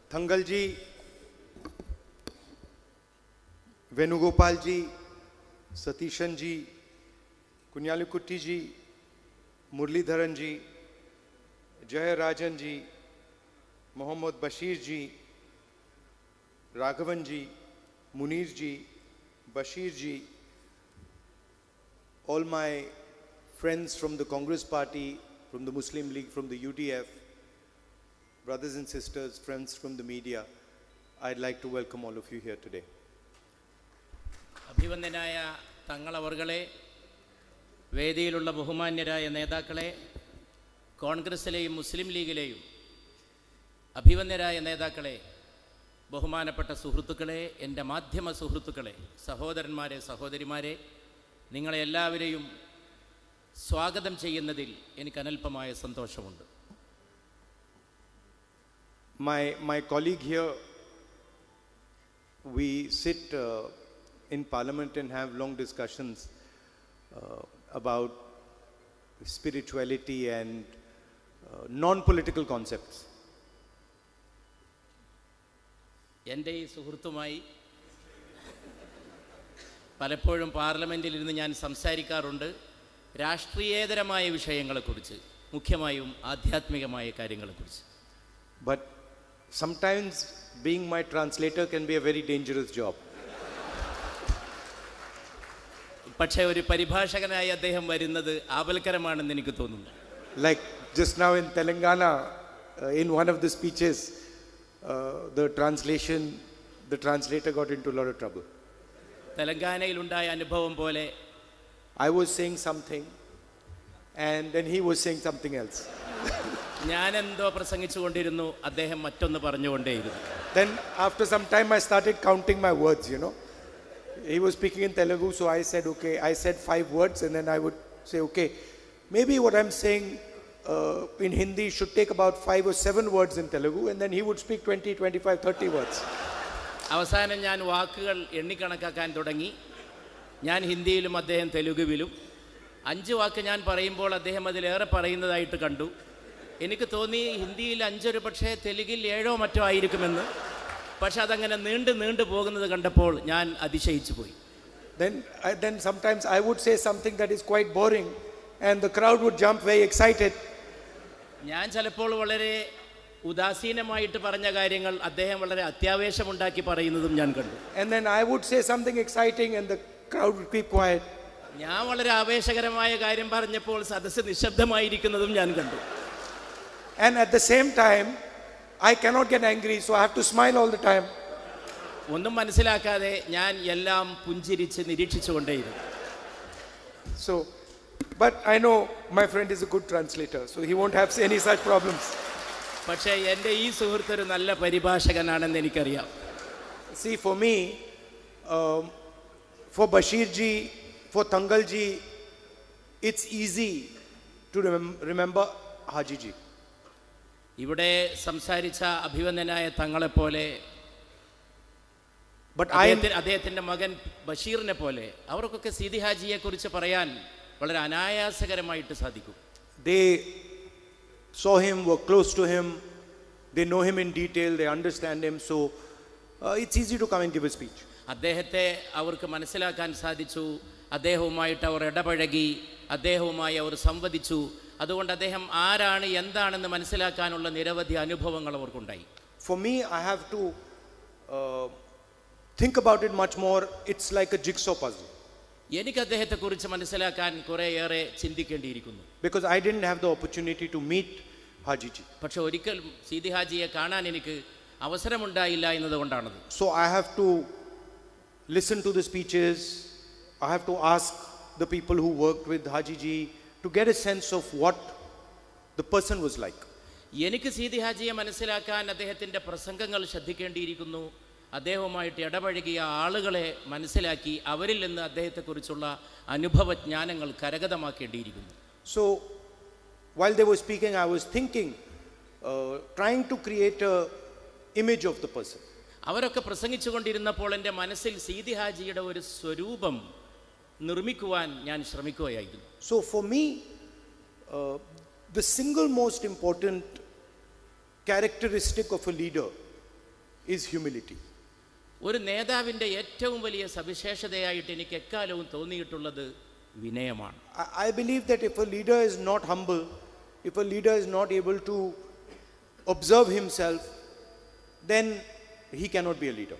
Thangal ji, Venugopal ji, Satishan ji, Kunyalukutti ji, Murlidharan ji, Jaya Rajan ji, Mohammad Bashir ji, Raghavan ji, Munir ji, Bashir ji, all my friends from the Congress Party, from the Muslim League, from the UDF, brothers and sisters, friends from the media, I'd like to welcome all of you here today. അഭിവന്ദനായ തങ്ങളവർകളെ, വേദിയിലുള്ള ബഹുമാന്യരായ നേതാക്കളെ, കോൺഗ്രസിലെയും മുസ്ലിം ലീഗിലെയും അഭിവന്ദനായ നേതാക്കളെ, ബഹുമാനപ്പെട്ട സുഹൃത്തുക്കളെ, എൻ്റെ മാധ്യമ സുഹൃത്തുക്കളെ, സഹോദരന്മാരെ, സഹോദരിമാരെ, നിങ്ങളെ എല്ലാവരെയും സ്വാഗതം ചെയ്യുന്നതിൽ എനിക്ക് അനൽപമായ സന്തോഷമുണ്ട്. My colleague here, we sit in Parliament and have long discussions about spirituality and non-political concepts. എൻ്റെ ഈ സുഹൃത്തുമായി പലപ്പോഴും പാർലമെൻറ്റിൽ ഇരുന്ന് ഞാൻ സംസാരിക്കാറുണ്ട് രാഷ്ട്രീയേതരമായ വിഷയങ്ങളെക്കുറിച്ച്, മുഖ്യമായും ആധ്യാത്മികമായ കാര്യങ്ങളെക്കുറിച്ച്. But sometimes being my translator can be a very dangerous job. പക്ഷേ ഒരു പരിഭാഷകനായി അദ്ദേഹം വരുന്നത് ആപൽക്കരമാണെന്ന് എനിക്ക് തോന്നുന്നു. Like just now in Telangana, in one of the speeches, the translator got into a lot of trouble. തെലങ്കാനയിൽ ഉണ്ടായ അനുഭവം പോലെ I was saying something and then he was saying something else. ഞാൻ എന്തോ പ്രസംഗിച്ചുകൊണ്ടിരുന്നു, അദ്ദേഹം മറ്റൊന്ന് പറഞ്ഞുകൊണ്ടേയിരുന്നു. Then after some time I started counting my words, you know. He was speaking in Telugu, so I said, okay, I said 5 words and then I would say, okay, maybe what I'm saying in Hindi should take about 5 or 7 words in Telugu, and then he would speak 20, 25, 30 words. അവസാനം ഞാൻ വാക്കുകൾ എണ്ണിക്കണക്കാക്കാൻ തുടങ്ങി. ഞാൻ ഹിന്ദിയിലും അദ്ദേഹം തെലുഗുവിലും. 5 വാക്ക് ഞാൻ പറയുമ്പോൾ അദ്ദേഹം അതിലേറെ പറയുന്നതായിട്ട് കണ്ടു. എനിക്ക് തോന്നി ഹിന്ദിയിൽ 5 പക്ഷേ തെലുങ്കിൽ 7 മറ്റോ ആയിരിക്കുമെന്ന്. പക്ഷെ അതങ്ങനെ നീണ്ടു പോകുന്നത് കണ്ടപ്പോൾ ഞാൻ അതിശയിച്ചു പോയി. Then sometimes I would say something that is quite boring and the crowd would jump very excited. ഞാൻ ചിലപ്പോൾ വളരെ ഉദാസീനമായിട്ട് പറഞ്ഞ കാര്യങ്ങൾ അദ്ദേഹം വളരെ അത്യാവേശമുണ്ടാക്കി പറയുന്നതും ഞാൻ കണ്ടു. And then I would say something exciting and the crowd would keep quiet. ഞാൻ വളരെ ആവേശകരമായ കാര്യം പറഞ്ഞപ്പോൾ സദസ്സ് നിശബ്ദമായിരിക്കുന്നതും ഞാൻ കണ്ടു. And at the same time I cannot get angry, so I have to smile all the time. ഒന്നും മനസ്സിലാക്കാതെ ഞാൻ എല്ലാം പുഞ്ചിരിച്ച് നിരീക്ഷിച്ചുകൊണ്ടേയിരുന്നു. So, but I know my friend is a good translator, so he won't have any such problems. പക്ഷേ എൻ്റെ ഈ സുഹൃത്ത് ഒരു നല്ല പരിഭാഷകനാണെന്ന് എനിക്കറിയാം. See, for me, for Bashir ji, for Thangal ji, it's easy to remember Haji ji. ഇവിടെ സംസാരിച്ച അഭിവന്ദനായ തങ്ങളെപ്പോലെ, അദ്ദേഹത്തിൻ്റെ മകൻ ബഷീറിനെ പോലെ അവർക്കൊക്കെ സീതി ഹാജിയെ കുറിച്ച് പറയാൻ വളരെ അനായാസകരമായിട്ട് സാധിക്കും. They saw him, were close to him, they know him in detail, they understand him, so it's easy to come and give a speech. അദ്ദേഹത്തെ അവർക്ക് മനസ്സിലാക്കാൻ സാധിച്ചു, അദ്ദേഹവുമായിട്ട് അവർ ഇടപഴകി, അദ്ദേഹവുമായി അവർ സംവദിച്ചു. അതുകൊണ്ട് അദ്ദേഹം ആരാണ് എന്താണെന്ന് മനസ്സിലാക്കാനുള്ള നിരവധി അനുഭവങ്ങൾ അവർക്കുണ്ടായി. For me, I have to think about it much more. It's like a jigsaw puzzle. എനിക്ക് അദ്ദേഹത്തെക്കുറിച്ച് മനസ്സിലാക്കാൻ കുറേയേറെ ചിന്തിക്കേണ്ടിയിരിക്കുന്നു. Because I didn't have the opportunity to meet Haji ji. പക്ഷെ ഒരിക്കൽ സീതി ഹാജിയെ കാണാൻ എനിക്ക് അവസരമുണ്ടായില്ല എന്നതുകൊണ്ടാണത്. So I have to listen to the speeches. I have to ask the people who worked with Haji ji to get a sense of what the person was like. എനിക്ക് സീതി ഹാജിയെ മനസ്സിലാക്കാൻ അദ്ദേഹത്തിൻ്റെ പ്രസംഗങ്ങൾ ശ്രദ്ധിക്കേണ്ടിയിരിക്കുന്നു. അദ്ദേഹവുമായിട്ട് ഇടപഴകിയ ആളുകളെ മനസ്സിലാക്കി അവരിൽ നിന്ന് അദ്ദേഹത്തെക്കുറിച്ചുള്ള അനുഭവജ്ഞാനങ്ങൾ കരഗതമാക്കേണ്ടിയിരിക്കുന്നു. So while they were speaking, I was thinking, trying to create a image of the person. അവരൊക്കെ പ്രസംഗിച്ചുകൊണ്ടിരുന്നപ്പോൾ എൻ്റെ മനസ്സിൽ സീതി ഹാജിയുടെ ഒരു സ്വരൂപം നിർമ്മിക്കുവാൻ ഞാൻ ശ്രമിക്കുകയായിരുന്നു. So for me, the single most important characteristic of a leader is humility. ഒരു നേതാവിൻ്റെ ഏറ്റവും വലിയ സവിശേഷതയായിട്ട് എനിക്ക് എക്കാലവും തോന്നിയിട്ടുള്ളത് വിനയമാണ്. I believe that if a leader is not humble, if a leader is not able to observe himself, then he cannot be a leader.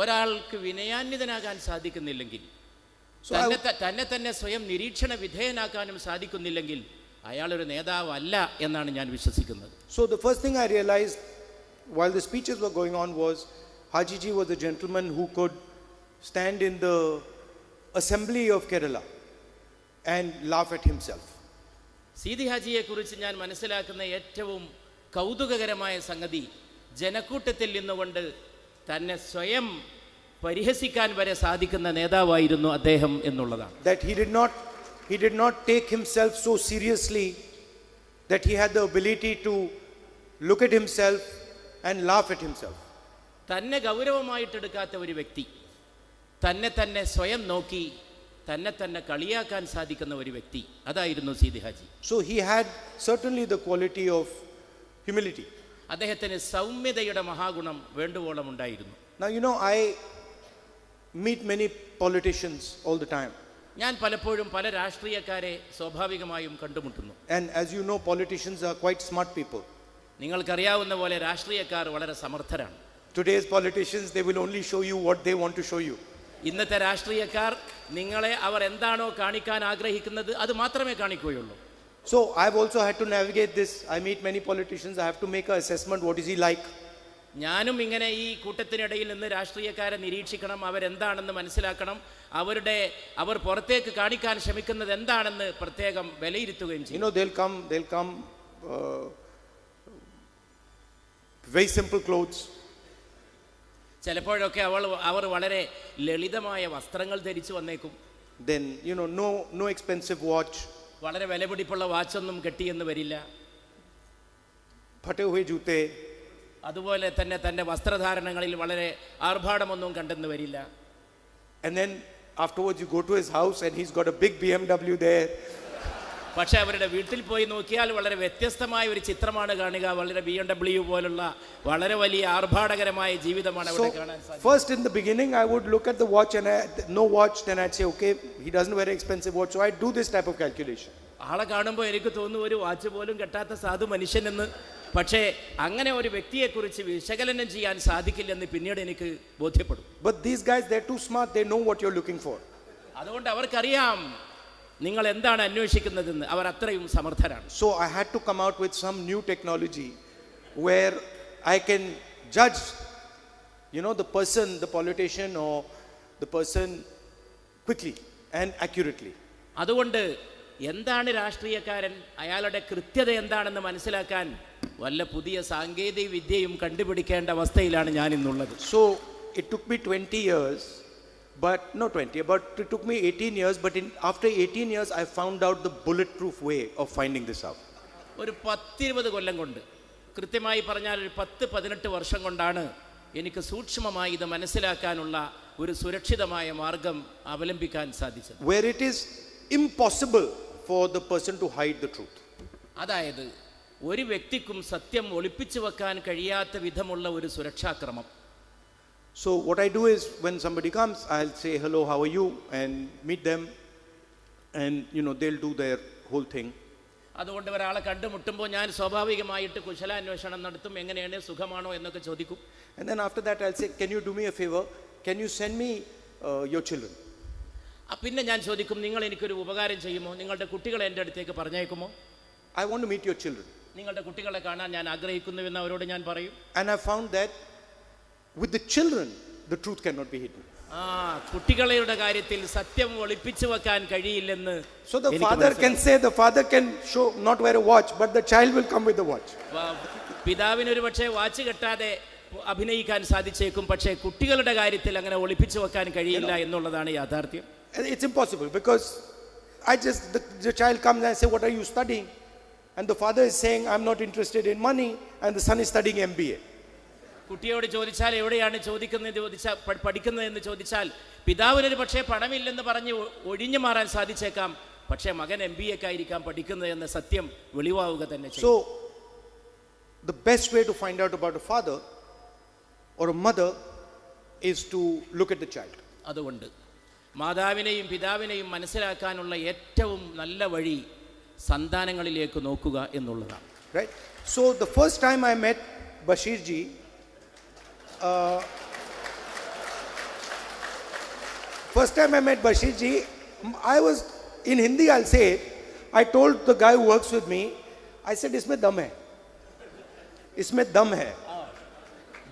ഒരാൾക്ക് വിനയാന്വിതനാകാൻ സാധിക്കുന്നില്ലെങ്കിൽ, തന്നെ സ്വയം നിരീക്ഷണ വിധേയനാക്കാനും സാധിക്കുന്നില്ലെങ്കിൽ അയാളൊരു നേതാവല്ല എന്നാണ് ഞാൻ വിശ്വസിക്കുന്നത്. So the first thing I realized while the speeches were going on was Haji Ji was a gentleman who could stand in the assembly of Kerala and laugh at himself. Seethi ഹാജിയെ കുറിച്ച് ഞാൻ മനസ്സിലാക്കുന്ന ഏറ്റവും കൗതുകകരമായ സംഗതി ജനക്കൂട്ടത്തിൽ നിന്നുകൊണ്ട് തന്നെ സ്വയം പരിഹസിക്കാൻ വരെ സാധിക്കുന്ന നേതാവായിരുന്നു അദ്ദേഹം എന്നുള്ളതാണ്. That he did not take himself so seriously that he had the ability to look at himself and laugh at himself. തന്നെ ഗൗരവമായിട്ടെടുക്കാത്ത ഒരു വ്യക്തി, തന്നെ സ്വയം നോക്കി തന്നെ കളിയാക്കാൻ സാധിക്കുന്ന ഒരു വ്യക്തി, അതായിരുന്നു Seethi Haji. So he had certainly the quality of humility. അദ്ദേഹത്തിന് സൗമ്യതയുടെ മഹാഗുണം വേണ്ടുവോളം ഉണ്ടായിരുന്നു. Now I meet many politicians all the time. ഞാൻ പലപ്പോഴും പല രാഷ്ട്രീയക്കാരെ സ്വാഭാവികമായും കണ്ടുമുട്ടുന്നു. And as you know, politicians are quite smart people. നിങ്ങൾക്കറിയാവുന്ന പോലെ രാഷ്ട്രീയക്കാർ വളരെ സമർത്ഥരാണ്. Today's politicians, they will only show you what they want to show you. ഇന്നത്തെ രാഷ്ട്രീയക്കാർ നിങ്ങളെ അവർ എന്താണോ കാണിക്കാൻ ആഗ്രഹിക്കുന്നത് അത് മാത്രമേ കാണിക്കുകയുള്ളൂ. So I've also had to navigate this. I meet many politicians. I have to make an assessment. What is he like? ഞാനും ഇങ്ങനെ ഈ കൂട്ടത്തിനിടയിൽ നിന്ന് രാഷ്ട്രീയക്കാരെ നിരീക്ഷിക്കണം, അവരെന്താണെന്ന് മനസ്സിലാക്കണം, അവർ പുറത്തേക്ക് കാണിക്കാൻ ശ്രമിക്കുന്നത് എന്താണെന്ന് പ്രത്യേകം വിലയിരുത്തുകയും ചെയ്യും. They'll come very simple clothes. ചിലപ്പോഴൊക്കെ അവർ വളരെ ലളിതമായ വസ്ത്രങ്ങൾ ധരിച്ചു വന്നേക്കും. Then no expensive watch. വളരെ വിലപിടിപ്പുള്ള വാച്ചൊന്നും കെട്ടിയെന്ന് വരില്ല. ഫटे हुए जूते. അതുപോലെ തന്നെ തൻ്റെ വസ്ത്രധാരണങ്ങളിൽ വളരെ ആർഭാടമൊന്നും കണ്ടെന്ന് വരില്ല. And then afterwards you go to his house and he's got a big BMW there. പക്ഷേ അവരുടെ വീട്ടിൽ പോയി നോക്കിയാൽ വളരെ വ്യത്യസ്തമായ ഒരു ചിത്രമാണ് കാണുക. വളരെ BMW പോലുള്ള വളരെ വലിയ ആർഭാടകരമായ ജീവിതമാണ് അവിടെ കാണാൻ സാധിക്കുക. First in the beginning I would look at the watch and no watch, then I'd say okay, he doesn't wear an expensive watch, so I do this type of calculation. ആളെ കാണുമ്പോൾ എനിക്ക് തോന്നുന്നു ഒരു വാച്ച് പോലും കെട്ടാത്ത സാധു മനുഷ്യനെന്ന്. പക്ഷേ അങ്ങനെ ഒരു വ്യക്തിയെക്കുറിച്ച് വിശകലനം ചെയ്യാൻ സാധിക്കില്ലെന്ന് പിന്നീട് എനിക്ക് ബോധ്യപ്പെടും. But these guys, they're too smart, they know what you're looking for. അതുകൊണ്ട് അവർക്കറിയാം നിങ്ങൾ എന്താണ് അന്വേഷിക്കുന്നതെന്ന്. അവർ അത്രയും സമർത്ഥരാണ്. So I had to come out with some new technology where I can judge the person, the politician or the person quickly and accurately. അതുകൊണ്ട് എന്താണ് രാഷ്ട്രീയക്കാരൻ, അയാളുടെ കൃത്യത എന്താണെന്ന് മനസ്സിലാക്കാൻ വല്ല പുതിയ സാങ്കേതിക വിദ്യയും കണ്ടുപിടിക്കേണ്ട അവസ്ഥയിലാണ് ഞാൻ ഇന്നുള്ളത്. So it took me 20 years, but it took me 18 years, but after 18 years I found out the bulletproof way of finding this out. ഒരു 10-20 കൊല്ലം കൊണ്ട്, കൃത്യമായി പറഞ്ഞാൽ ഒരു 10-18 വർഷം കൊണ്ടാണ് എനിക്ക് സൂക്ഷ്മമായി ഇത് മനസ്സിലാക്കാനുള്ള ഒരു സുരക്ഷിതമായ മാർഗം അവലംബിക്കാൻ സാധിച്ചത്. Where it is impossible for the person to hide the truth. അതായത് ഒരു വ്യക്തിക്കും സത്യം ഒളിപ്പിച്ചു വെക്കാൻ കഴിയാത്ത വിധമുള്ള ഒരു സുരക്ഷാക്രമം. So what I do is when somebody comes, I'll say hello, how are you, and meet them, and they'll do their whole thing. അതുകൊണ്ട് ഒരാളെ കണ്ടുമുട്ടുമ്പോൾ ഞാൻ സ്വാഭാവികമായിട്ട് കുശലാന്വേഷണം നടത്തും, എങ്ങനെയാണ്, സുഖമാണോ എന്നൊക്കെ ചോദിക്കും. And then after that I'll say, can you do me a favor, can you send me your children? പിന്നെ ഞാൻ ചോദിക്കും, നിങ്ങൾ എനിക്കൊരു ഉപകാരം ചെയ്യുമോ, നിങ്ങളുടെ കുട്ടികളെ എൻ്റെ അടുത്തേക്ക് പറഞ്ഞേക്കുമോ? I want to meet your children. നിങ്ങളുടെ കുട്ടികളെ കാണാൻ ഞാൻ ആഗ്രഹിക്കുന്നുവെന്ന് അവരോട് ഞാൻ പറയും. And I found that with the children the truth cannot be hidden. കുട്ടികളുടെ കാര്യത്തിൽ സത്യം ഒളിപ്പിച്ചു വെക്കാൻ കഴിയില്ലെന്ന്. So the father can show not wear a watch, but the child will come with the watch. പിതാവിന് ഒരു പക്ഷേ വാച്ച് കെട്ടാതെ അഭിനയിക്കാൻ സാധിച്ചേക്കും, പക്ഷേ കുട്ടികളുടെ കാര്യത്തിൽ അങ്ങനെ ഒളിപ്പിച്ചു വെക്കാൻ കഴിയില്ല എന്നുള്ളതാണ് യാഥാർത്ഥ്യം. It's impossible because the child comes and I say, what are you studying? And the father is saying, I'm not interested in money, and the son is studying MBA. കുട്ടിയോട് ചോദിച്ചാൽ എവിടെയാണ് പഠിക്കുന്നതെന്ന് ചോദിച്ചാൽ പിതാവിനൊരു പക്ഷേ പണമില്ലെന്ന് പറഞ്ഞ് ഒഴിഞ്ഞു മാറാൻ സാധിച്ചേക്കാം, പക്ഷേ മകൻ MBAക്കായിരിക്കാം പഠിക്കുന്നത് എന്ന സത്യം വെളിവാവുക തന്നെ ചെയ്യും. So the best way to find out about a father or a mother is to look at the child. അതുകൊണ്ട് മാതാവിനെയും പിതാവിനെയും മനസ്സിലാക്കാനുള്ള ഏറ്റവും നല്ല വഴി സന്താനങ്ങളിലേക്ക് നോക്കുക എന്നുള്ളതാണ്. Right? So the first time I met Bashir ji, I was in Hindi, I'll say it. I told the guy who works with me, I said, "Isme dam hai. Isme dam hai."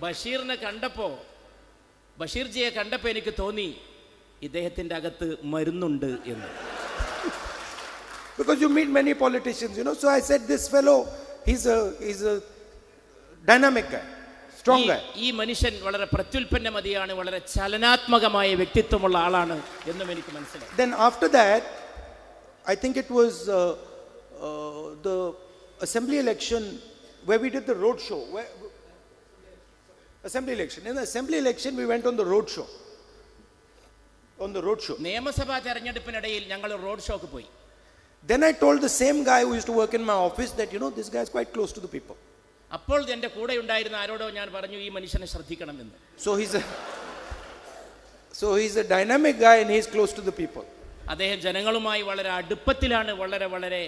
ബഷീറിനെ കണ്ടപ്പോൾ ബഷീർജിയെ കണ്ടപ്പോൾ എനിക്ക് തോന്നി ഇദ്ദേഹത്തിൻ്റെ അകത്ത് മരുന്നുണ്ട് എന്ന്. Because you meet many politicians, you know. So I said, this fellow, he's a dynamic guy, strong guy. ഈ മനുഷ്യൻ വളരെ പ്രത്യുൽപ്പന്നമതിയാണ്, വളരെ ചലനാത്മകമായ വ്യക്തിത്വമുള്ള ആളാണ് എന്നും എനിക്ക് മനസ്സിലായി. Then after that, I think it was the assembly election where we did the road show. Assembly election. In the assembly election, we went on the road show. നിയമസഭാ തെരഞ്ഞെടുപ്പിനിടയിൽ ഞങ്ങൾ റോഡ് ഷോക്ക് പോയി. Then I told the same guy who used to work in my office that, you know, this guy is quite close to the people. അപ്പോൾ എൻ്റെ കൂടെ ഉണ്ടായിരുന്ന ആരോടോ ഞാൻ പറഞ്ഞു, ഈ മനുഷ്യനെ ശ്രദ്ധിക്കണം എന്ന്. So he's a dynamic guy and he's close to the people. അദ്ദേഹം ജനങ്ങളുമായി വളരെ അടുപ്പത്തിലാണ്, വളരെ വളരെ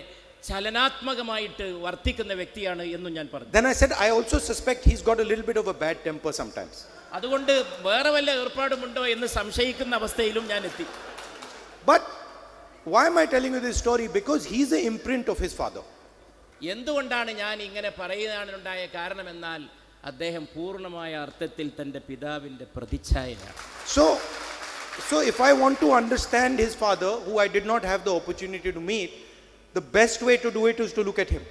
ചലനാത്മകമായിട്ട് വർത്തിക്കുന്ന വ്യക്തിയാണ് എന്നും ഞാൻ പറഞ്ഞു. Then I said, I also suspect he's got a little bit of a bad temper sometimes. അതുകൊണ്ട് വേറെ വല്ല ഏർപ്പാടുമുണ്ടോ എന്ന് സംശയിക്കുന്ന അവസ്ഥയിലും ഞാൻ എത്തി. But why am I telling you this story? Because he's the imprint of his father. എന്തുകൊണ്ടാണ് ഞാൻ ഇങ്ങനെ പറയാനുണ്ടായ കാരണം എന്നാൽ അദ്ദേഹം പൂർണ്ണമായ അർത്ഥത്തിൽ തൻ്റെ പിതാവിൻ്റെ പ്രതിച്ഛായയാണ്. So if I want to understand his father, who I did not have the opportunity to meet, the best way to do it is to look at him.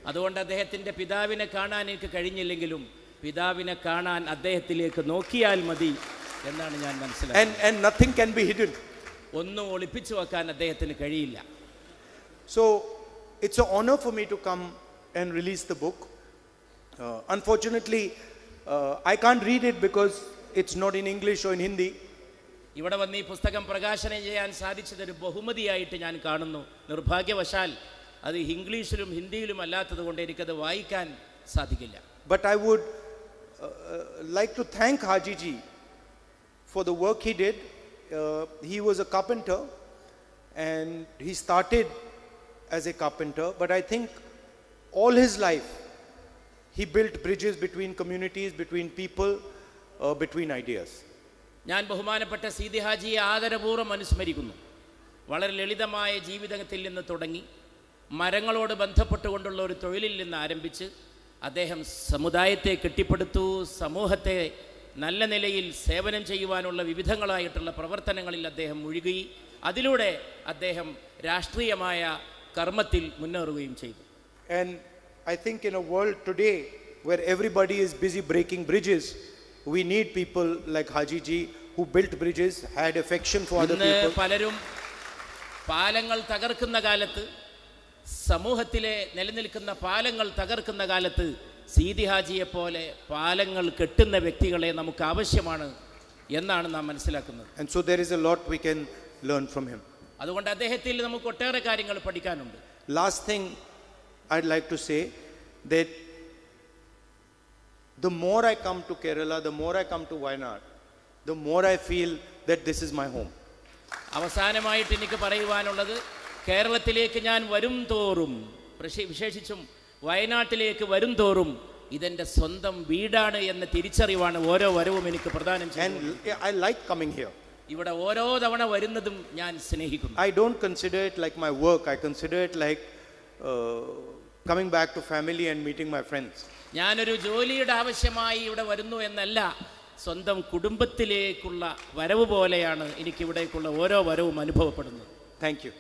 അതുകൊണ്ട് അദ്ദേഹത്തിൻ്റെ പിതാവിനെ കാണാൻ എനിക്ക് കഴിഞ്ഞില്ലെങ്കിലും പിതാവിനെ കാണാൻ അദ്ദേഹത്തിലേക്ക് നോക്കിയാൽ മതി എന്നാണ് ഞാൻ മനസ്സിലാക്കുന്നത്. And nothing can be hidden. ഒന്നും ഒളിപ്പിച്ചു വെക്കാൻ അദ്ദേഹത്തിന് കഴിയില്ല. So it's an honor for me to come and release the book. Unfortunately, I can't read it because it's not in English or in Hindi. ഇവിടെ വന്ന് ഈ പുസ്തകം പ്രകാശനം ചെയ്യാൻ സാധിച്ചതൊരു ബഹുമതിയായിട്ട് ഞാൻ കാണുന്നു. നിർഭാഗ്യവശാൽ അത് ഇംഗ്ലീഷിലും ഹിന്ദിയിലും അല്ലാത്തത് കൊണ്ട് എനിക്കത് വായിക്കാൻ സാധിക്കില്ല. But I would like to thank Haji ji for the work he did. He was a carpenter and he started as a carpenter, but I think all his life he built bridges between communities, between people, between ideas. ഞാൻ ബഹുമാനപ്പെട്ട സീതി ഹാജിയെ ആദരപൂർവ്വം അനുസ്മരിക്കുന്നു. വളരെ ലളിതമായ ജീവിതത്തിൽ നിന്ന് തുടങ്ങി മരങ്ങളോട് ബന്ധപ്പെട്ടുകൊണ്ടുള്ള ഒരു തൊഴിലിൽ നിന്ന് ആരംഭിച്ച് അദ്ദേഹം സമുദായത്തെ കെട്ടിപ്പടുത്തു, സമൂഹത്തെ നല്ല നിലയിൽ സേവനം ചെയ്യുവാനുള്ള വിവിധങ്ങളായിട്ടുള്ള പ്രവർത്തനങ്ങളിൽ അദ്ദേഹം മുഴുകി, അതിലൂടെ അദ്ദേഹം രാഷ്ട്രീയമായ കർമ്മത്തിൽ മുന്നേറുകയും ചെയ്തു. And I think in a world today where everybody is busy breaking bridges, we need people like Haji ji who built bridges, had affection for other people. പലരും പാലങ്ങൾ തകർക്കുന്ന കാലത്ത്, സമൂഹത്തിലെ നിലനിൽക്കുന്ന പാലങ്ങൾ തകർക്കുന്ന കാലത്ത് സീതി ഹാജിയെ പോലെ പാലങ്ങൾ കെട്ടുന്ന വ്യക്തികളെ നമുക്ക് ആവശ്യമാണ് എന്നാണ് നാം മനസ്സിലാക്കുന്നത്. And so there is a lot we can learn from him. അതുകൊണ്ട് അദ്ദേഹത്തിൽ നമുക്ക് ഒട്ടേറെ കാര്യങ്ങൾ പഠിക്കാനുണ്ട്. Last thing I'd like to say, that the more I come to Kerala, the more I come to Wayanad, the more I feel that this is my home. അവസാനമായിട്ട് എനിക്ക് പറയുവാനുള്ളത്, കേരളത്തിലേക്ക് ഞാൻ വരും തോറും, വിശേഷിച്ചും വയനാട്ടിലേക്ക് വരും തോറും ഇതെൻ്റെ സ്വന്തം വീടാണ് എന്ന തിരിച്ചറിവാണ് ഓരോ വരവും എനിക്ക് പ്രദാനം ചെയ്യുന്നത്. And I like coming here. ഇവിടെ ഓരോ തവണ വരുന്നതും ഞാൻ സ്നേഹിക്കുന്നു. I don't consider it like my work. I consider it like coming back to family and meeting my friends. ഞാനൊരു ജോലിയുടെ ആവശ്യമായി ഇവിടെ വരുന്നു എന്നല്ല, സ്വന്തം കുടുംബത്തിലേക്കുള്ള വരവ് പോലെയാണ് എനിക്കിവിടേക്കുള്ള ഓരോ വരവും അനുഭവപ്പെടുന്നത്. Thank you.